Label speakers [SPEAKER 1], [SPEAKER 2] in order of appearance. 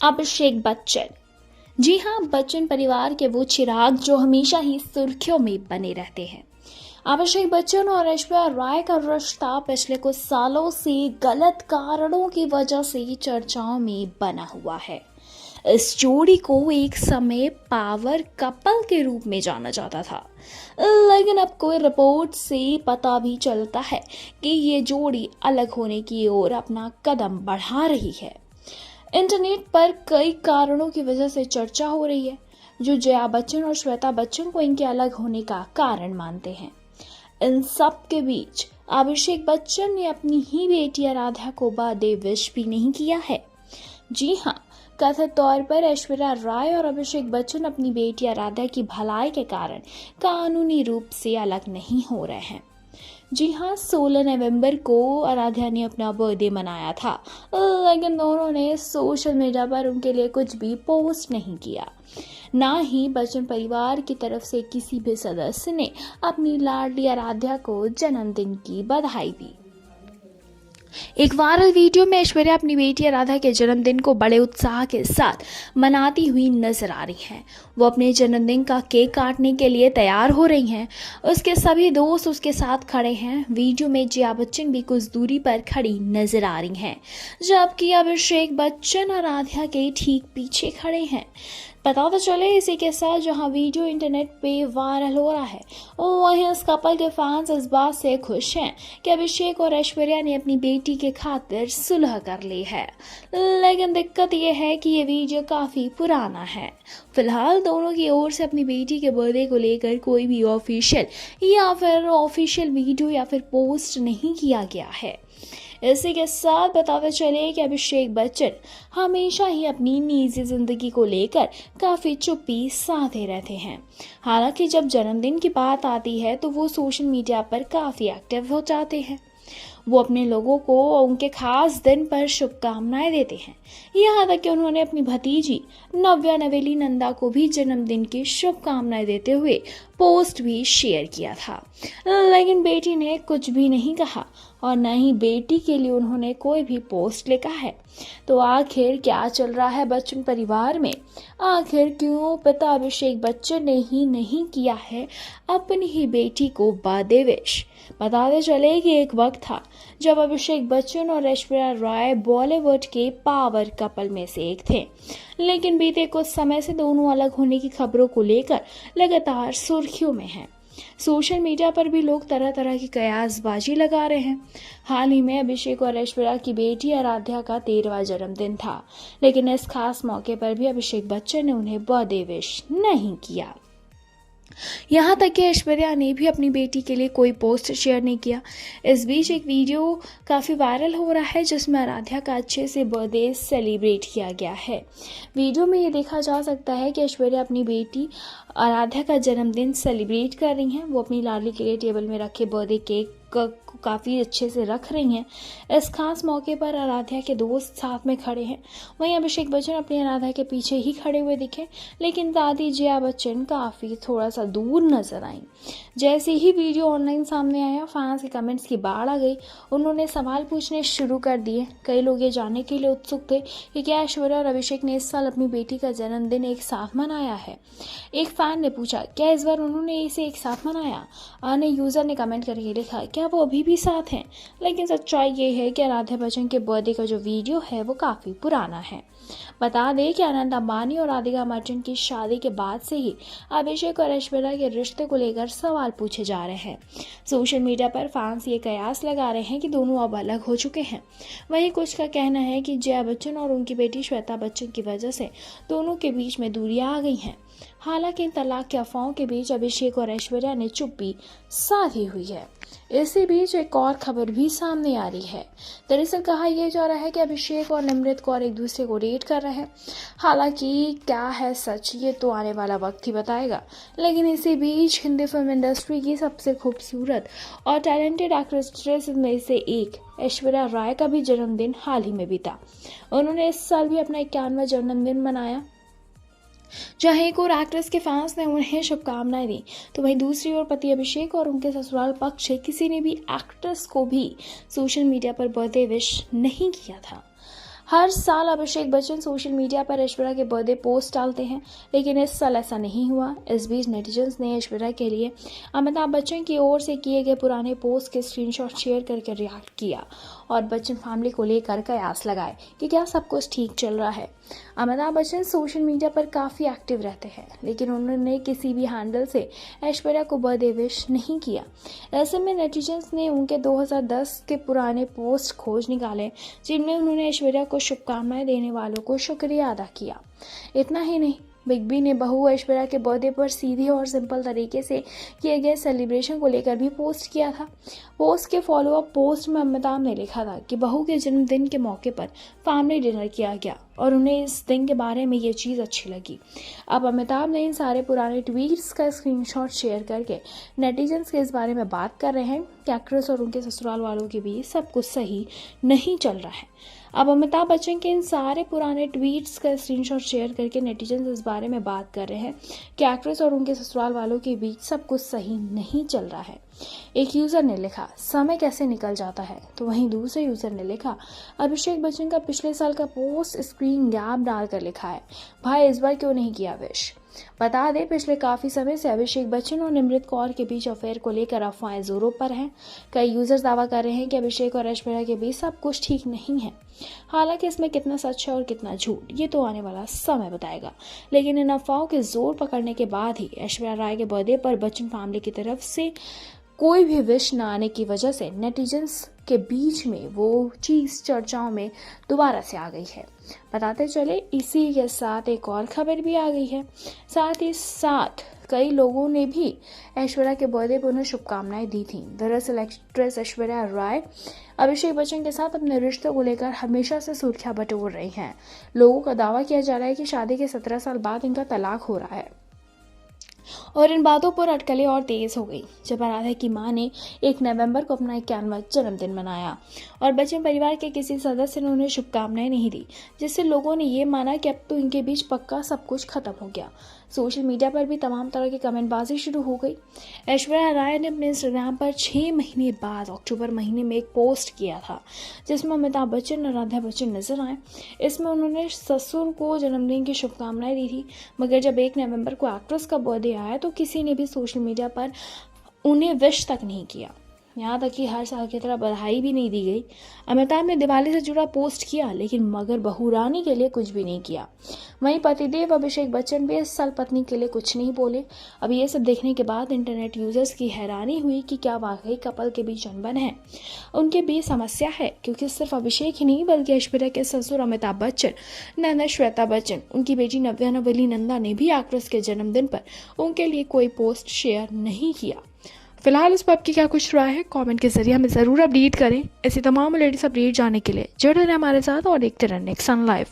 [SPEAKER 1] अभिषेक बच्चन। जी हाँ, बच्चन परिवार के वो चिराग जो हमेशा ही सुर्खियों में बने रहते हैं। अभिषेक बच्चन और ऐश्वर्या राय का रिश्ता पिछले कुछ सालों से गलत कारणों की वजह से चर्चाओं में बना हुआ है। इस जोड़ी को एक समय पावर कपल के रूप में जाना जाता था, लेकिन अब कोई रिपोर्ट से पता भी चलता है कि ये जोड़ी अलग होने की ओर अपना कदम बढ़ा रही है। इंटरनेट पर कई कारणों की वजह से चर्चा हो रही है, जो जया बच्चन और श्वेता बच्चन को इनके अलग होने का कारण मानते हैं। इन सब के बीच अभिषेक बच्चन ने अपनी ही बेटी आराध्या को बर्थडे विश भी नहीं किया है। जी हाँ, कथित तौर पर ऐश्वर्या राय और अभिषेक बच्चन अपनी बेटी आराध्या की भलाई के कारण कानूनी रूप से अलग नहीं हो रहे हैं। जी हाँ, 16 नवंबर को आराध्या ने अपना बर्थडे मनाया था, लेकिन दोनों ने सोशल मीडिया पर उनके लिए कुछ भी पोस्ट नहीं किया। ना ही बच्चन परिवार की तरफ से किसी भी सदस्य ने अपनी लाडली आराध्या को जन्मदिन की बधाई दी। एक वायरल वीडियो में ऐश्वर्या अपनी बेटी आराध्या के जन्मदिन को बड़े उत्साह के साथ मनाती हुई नजर आ रही हैं। वो अपने जन्मदिन का केक काटने के लिए तैयार हो रही हैं। उसके सभी दोस्त उसके साथ खड़े हैं। वीडियो में जया बच्चन भी कुछ दूरी पर खड़ी नजर आ रही हैं, जबकि अभिषेक बच्चन आराध्या के ठीक पीछे खड़े हैं। पता तो चले इसी के साथ जहां वीडियो इंटरनेट पे वायरल हो रहा है, वहीं इस कपल के फैंस इस बात से खुश हैं कि अभिषेक और ऐश्वर्या ने अपनी बेटी के खातिर सुलह कर ली है। लेकिन दिक्कत यह है कि ये वीडियो काफी पुराना है। फिलहाल दोनों की ओर से अपनी बेटी के बर्थडे को लेकर कोई भी ऑफिशियल वीडियो या फिर पोस्ट नहीं किया गया है। इसी के साथ बताते चले कि अभिषेक बच्चन हमेशा ही अपनी निजी जिंदगी को लेकर काफी चुप्पी साधे रहते हैं। हालांकि जब जन्मदिन की बात आती है तो वो सोशल मीडिया पर काफी एक्टिव हो जाते हैं। वो अपने लोगों को उनके खास दिन पर शुभकामनाएं देते हैं। यहाँ तक कि उन्होंने अपनी भतीजी नव्या नवेली नंदा को भी जन्मदिन की शुभकामनाएं देते हुए पोस्ट भी शेयर किया था, लेकिन बेटी ने कुछ भी नहीं कहा और न ही बेटी के लिए उन्होंने कोई भी पोस्ट लिखा है। तो आखिर क्या चल रहा है बच्चन परिवार में? आखिर क्यों पिता अभिषेक बच्चन ने ही नहीं किया है अपनी ही बेटी को बर्थडे विश? बताते चले कि एक वक्त था जब अभिषेक बच्चन और ऐश्वर्या राय बॉलीवुड के पावर कपल में से एक थे, लेकिन बीते कुछ समय से दोनों अलग होने की खबरों को लेकर लगातार सुर्खियों में हैं। सोशल मीडिया पर भी लोग तरह तरह की कयासबाजी लगा रहे हैं। हाल ही में अभिषेक और ऐश्वर्या की बेटी आराध्या का 13वां जन्मदिन था, लेकिन इस खास मौके पर भी अभिषेक बच्चन ने उन्हें बर्थडे विश नहीं किया। यहाँ तक कि ऐश्वर्या ने भी अपनी बेटी के लिए कोई पोस्ट शेयर नहीं किया। इस बीच एक वीडियो काफ़ी वायरल हो रहा है जिसमें आराध्या का अच्छे से बर्थडे सेलिब्रेट किया गया है। वीडियो में ये देखा जा सकता है कि ऐश्वर्या अपनी बेटी आराध्या का जन्मदिन सेलिब्रेट कर रही हैं। वो अपनी लाडली के लिए टेबल में रखे बर्थडे केक को काफ़ी अच्छे से रख रही हैं। इस खास मौके पर आराध्या के दोस्त साथ में खड़े हैं। वहीं अभिषेक बच्चन अपनी आराध्या के पीछे ही खड़े हुए दिखे, लेकिन दादी जया बच्चन काफ़ी थोड़ा सा दूर नजर आई। जैसे ही वीडियो ऑनलाइन सामने आया, फैंस के कमेंट्स की बाढ़ आ गई। उन्होंने सवाल पूछने शुरू कर दिए। कई लोग ये जानने के लिए उत्सुक थे कि क्या ऐश्वर्या और अभिषेक ने इस साल अपनी बेटी का जन्मदिन एक साथ मनाया है। एक फैन ने पूछा क्या इस बार उन्होंने इसे एक साथ मनाया। अन्य यूजर ने कमेंट करके लिखा क्या वो अभी भी साथ हैं। लेकिन सच्चाई ये है कि आराध्या बच्चन के बर्थडे का जो वीडियो है वो काफ़ी पुराना है। बता दें कि अनंत अंबानी और राधिका मर्चेंट की शादी के बाद से ही अभिषेक और ऐश्वर्या के रिश्ते को लेकर सवाल पूछे जा रहे हैं। सोशल मीडिया पर फैंस ये कयास लगा रहे हैं कि दोनों अब अलग हो चुके हैं। वहीं कुछ का कहना है कि जया बच्चन और उनकी बेटी श्वेता बच्चन की वजह से दोनों के बीच में दूरियां आ गई हैं। हालांकि इन तलाक के अफवाहों के बीच अभिषेक और ऐश्वर्या ने चुप्पी साधी हुई है। इसी बीच एक और खबर भी सामने आ रही है। दरअसल कहा यह जा रहा है कि अभिषेक और निमृत कौर एक दूसरे को डेट कर रहे हैं। हालांकि क्या है सच ये तो आने वाला वक्त ही बताएगा। लेकिन इसी बीच हिंदी फिल्म इंडस्ट्री की सबसे खूबसूरत और टैलेंटेड एक्ट्रेस में से एक ऐश्वर्या राय का भी जन्मदिन हाल ही में बीता। उन्होंने इस साल भी अपना 51वां जन्मदिन मनाया। जहां एक और एक्ट्रेस के फैंस ने उन्हें शुभकामनाएं दी, तो वहीं दूसरी ओर पति अभिषेक और उनके ससुराल पक्ष से किसी ने भी एक्ट्रेस को भी सोशल मीडिया पर बर्थडे विश नहीं किया था। हर साल अभिषेक बच्चन सोशल मीडिया पर ऐश्वर्या के बर्थडे पोस्ट डालते हैं, लेकिन इस साल ऐसा नहीं हुआ। इस बीच नेटिजन्स ने ऐश्वर्या के लिए अमिताभ बच्चन की ओर से किए गए पुराने पोस्ट के स्क्रीनशॉट शेयर करके रिएक्ट किया और बच्चन फैमिली को लेकर कयास लगाए कि क्या सब कुछ ठीक चल रहा है। अमिताभ बच्चन सोशल मीडिया पर काफ़ी एक्टिव रहते हैं, लेकिन उन्होंने किसी भी हैंडल से ऐश्वर्या को बर्थडे विश नहीं किया। ऐसे में नेटिजन्स ने उनके 2010 के पुराने पोस्ट खोज निकाले, जिनमें उन्होंने ऐश्वर्या को शुभकामनाएं देने वालों को शुक्रिया अदा किया। इतना ही नहीं, बिग बी ने बहू ऐश्वर्या के बर्थडे पर सीधे और सिंपल तरीके से किए गए सेलिब्रेशन को लेकर भी पोस्ट किया था। पोस्ट के फॉलोअप पोस्ट में अमिताभ ने लिखा था कि बहू के जन्मदिन के मौके पर फैमिली डिनर किया गया और उन्हें इस दिन के बारे में ये चीज़ अच्छी लगी। अब अमिताभ ने इन सारे पुराने ट्वीट्स का स्क्रीनशॉट शेयर करके नेटिजन्स के इस बारे में बात कर रहे हैं कि एक्ट्रेस और उनके ससुराल वालों के बीच सब कुछ सही नहीं चल रहा है। अब अमिताभ बच्चन के इन सारे पुराने ट्वीट्स का स्क्रीनशॉट शेयर करके नेटिजन्स इस बारे में बात कर रहे हैं कि एक्ट्रेस और उनके ससुराल वालों के बीच सब कुछ सही नहीं चल रहा है। एक यूज़र ने लिखा, समय कैसे निकल जाता है, तो वहीं दूसरे यूज़र ने लिखा, अभिषेक बच्चन का पिछले साल का पोस्ट स्क्रीन गैप डालकर लिखा है, भाई इस बार क्यों नहीं किया विश। बता दें, पिछले काफ़ी समय से अभिषेक बच्चन और निमृत कौर के बीच अफेयर को लेकर अफवाहें जोरों पर हैं। कई यूजर्स दावा कर रहे हैं कि अभिषेक और ऐश्वर्या के बीच सब कुछ ठीक नहीं है। हालांकि इसमें कितना सच है और कितना झूठ, ये तो आने वाला समय बताएगा। लेकिन इन अफवाहों के जोर पकड़ने के बाद ही ऐश्वर्या राय के बर्थडे पर बच्चन फैमिली की तरफ से कोई भी विश न आने की वजह से नेटिजन्स के बीच में वो चीज़ चर्चाओं में दोबारा से आ गई है। बताते चले, इसी के साथ एक और खबर भी आ गई है। साथ ही साथ कई लोगों ने भी ऐश्वर्या के बर्थडे पर उन्हें शुभकामनाएं दी थी। दरअसल एक्ट्रेस ऐश्वर्या राय अभिषेक बच्चन के साथ अपने रिश्ते को लेकर हमेशा से सुर्खियां बटोर रही हैं। लोगों का दावा किया जा रहा है कि शादी के 17 साल बाद इनका तलाक हो रहा है और इन बातों पर अटकलें और तेज हो गई जब आराध्या की मां ने 1 नवंबर को अपना 51वां जन्मदिन मनाया और बच्चन परिवार के किसी सदस्य ने उन्हें शुभकामनाएं नहीं दी, जिससे लोगों ने ये माना कि अब तो इनके बीच पक्का सब कुछ खत्म हो गया। सोशल मीडिया पर भी तमाम तरह की कमेंटबाजी शुरू हो गई। ऐश्वर्या राय ने अपने इंस्टाग्राम पर 6 महीने बाद अक्टूबर महीने में एक पोस्ट किया था, जिसमें अमिताभ बच्चन और आराध्या बच्चन नजर आए। इसमें उन्होंने ससुर को जन्मदिन की शुभकामनाएं दी थी, मगर जब 1 नवंबर को एक्ट्रेस का बर्थडे आया तो किसी ने भी सोशल मीडिया पर उन्हें विश तक नहीं किया। यहाँ तक कि हर साल की तरह बधाई भी नहीं दी गई। अमिताभ ने दिवाली से जुड़ा पोस्ट किया, लेकिन मगर बहू रानी के लिए कुछ भी नहीं किया। वहीं पतिदेव अभिषेक बच्चन भी इस साल पत्नी के लिए कुछ नहीं बोले। अब ये सब देखने के बाद इंटरनेट यूजर्स की हैरानी हुई कि क्या वाकई कपल के बीच अनबन है, उनके बीच समस्या है, क्योंकि सिर्फ अभिषेक ही नहीं बल्कि ऐश्वर्या के ससुर अमिताभ बच्चन, नंदा श्वेता बच्चन, उनकी बेटी नव्या नवली नंदा ने भी एक्ट्रेस के जन्मदिन पर उनके लिए कोई पोस्ट शेयर नहीं किया। फिलहाल इस पर आपकी क्या कुछ राय है, कमेंट के जरिए हमें ज़रूर अपडेट करें। ऐसी तमाम लेटेस्ट अपडेट जानने के लिए जुड़े रहें हमारे साथ और देखते रहें नेक्स्ट सन लाइव।